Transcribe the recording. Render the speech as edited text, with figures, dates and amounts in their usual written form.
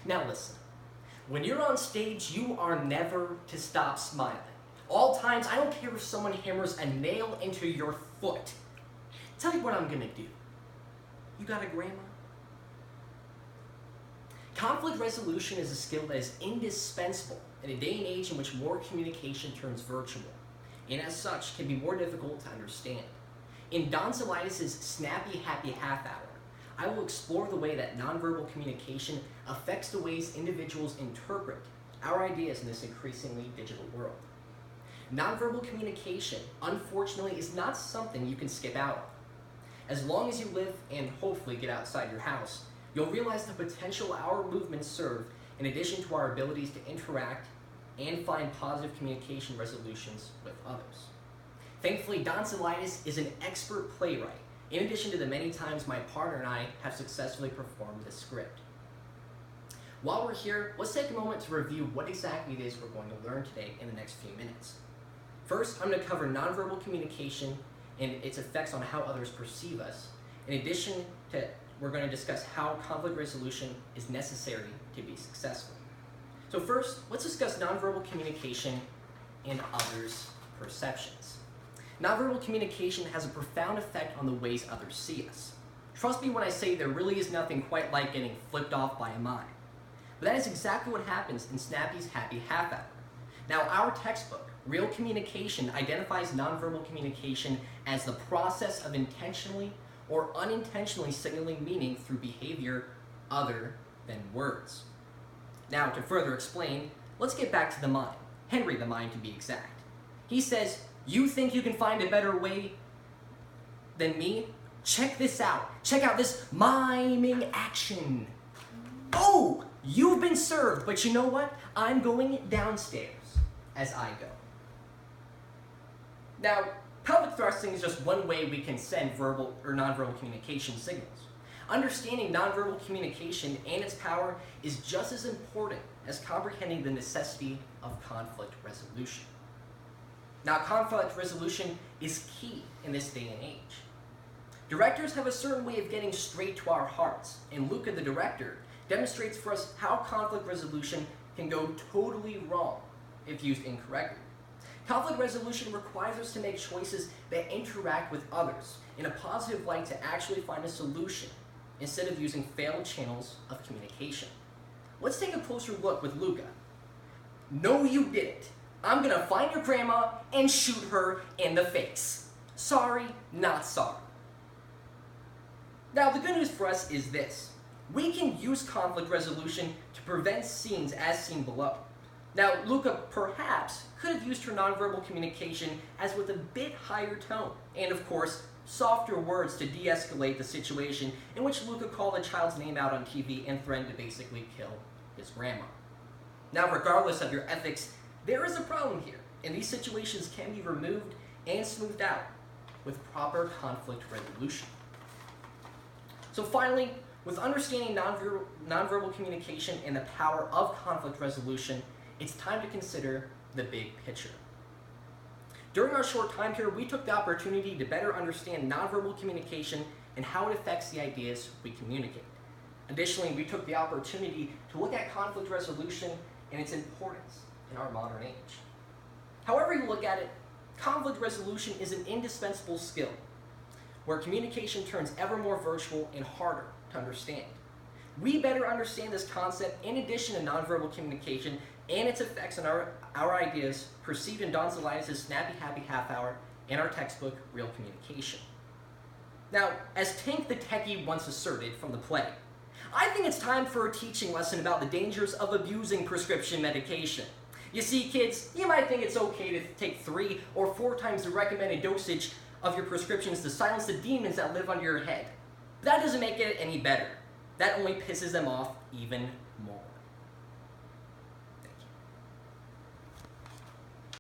Now listen, when you're on stage, you are never to stop smiling. All times, I don't care if someone hammers a nail into your foot. Tell you what I'm gonna do. You got a grandma? Conflict resolution is a skill that is indispensable in a day and age in which more communication turns virtual, and as such can be more difficult to understand. In Don Zelitis' Snappy Happy Half Hour, I will explore the way that nonverbal communication affects the ways individuals interpret our ideas in this increasingly digital world. Nonverbal communication, unfortunately, is not something you can skip out on. As long as you live and hopefully get outside your house, you'll realize the potential our movements serve in addition to our abilities to interact and find positive communication resolutions with others. Thankfully, Don Zelitis is an expert playwright, in addition to the many times my partner and I have successfully performed this script. While we're here, let's take a moment to review what exactly it is we're going to learn today in the next few minutes. First, I'm going to cover nonverbal communication and its effects on how others perceive us. In addition to, we're going to discuss how conflict resolution is necessary to be successful. So first, let's discuss nonverbal communication and others' perceptions. Nonverbal communication has a profound effect on the ways others see us. Trust me when I say there really is nothing quite like getting flipped off by a mime. But that is exactly what happens in Snappy's Happy Half Hour. Now, our textbook, Real Communication, identifies nonverbal communication as the process of intentionally or unintentionally signaling meaning through behavior other than words. Now, to further explain, let's get back to the mime, Henry the mime to be exact. He says, "You think you can find a better way than me? Check this out. Check out this miming action. Oh, you've been served, but you know what? I'm going downstairs as I go." Now, pelvic thrusting is just one way we can send verbal or nonverbal communication signals. Understanding nonverbal communication and its power is just as important as comprehending the necessity of conflict resolution. Now, conflict resolution is key in this day and age. Directors have a certain way of getting straight to our hearts, and Luca, the director, demonstrates for us how conflict resolution can go totally wrong if used incorrectly. Conflict resolution requires us to make choices that interact with others in a positive light to actually find a solution instead of using failed channels of communication. Let's take a closer look with Luca. "No, you didn't. I'm gonna find your grandma and shoot her in the face. Sorry, not sorry." Now, the good news for us is this. We can use conflict resolution to prevent scenes as seen below. Now, Luca perhaps could have used her nonverbal communication as with a bit higher tone, and of course, softer words to de-escalate the situation in which Luca called a child's name out on TV and threatened to basically kill his grandma. Now, regardless of your ethics, there is a problem here, and these situations can be removed and smoothed out with proper conflict resolution. So finally, with understanding nonverbal communication and the power of conflict resolution, it's time to consider the big picture. During our short time here, we took the opportunity to better understand nonverbal communication and how it affects the ideas we communicate. Additionally, we took the opportunity to look at conflict resolution and its importance in our modern age. However you look at it, conflict resolution is an indispensable skill where communication turns ever more virtual and harder to understand. We better understand this concept in addition to nonverbal communication and its effects on our ideas perceived in Don Zelitis' Snappy Happy Half Hour and our textbook, Real Communication. Now, as Tank the Techie once asserted from the play, I think it's time for a teaching lesson about the dangers of abusing prescription medication. You see, kids, you might think it's okay to take 3 or 4 times the recommended dosage of your prescriptions to silence the demons that live under your head. But that doesn't make it any better. That only pisses them off even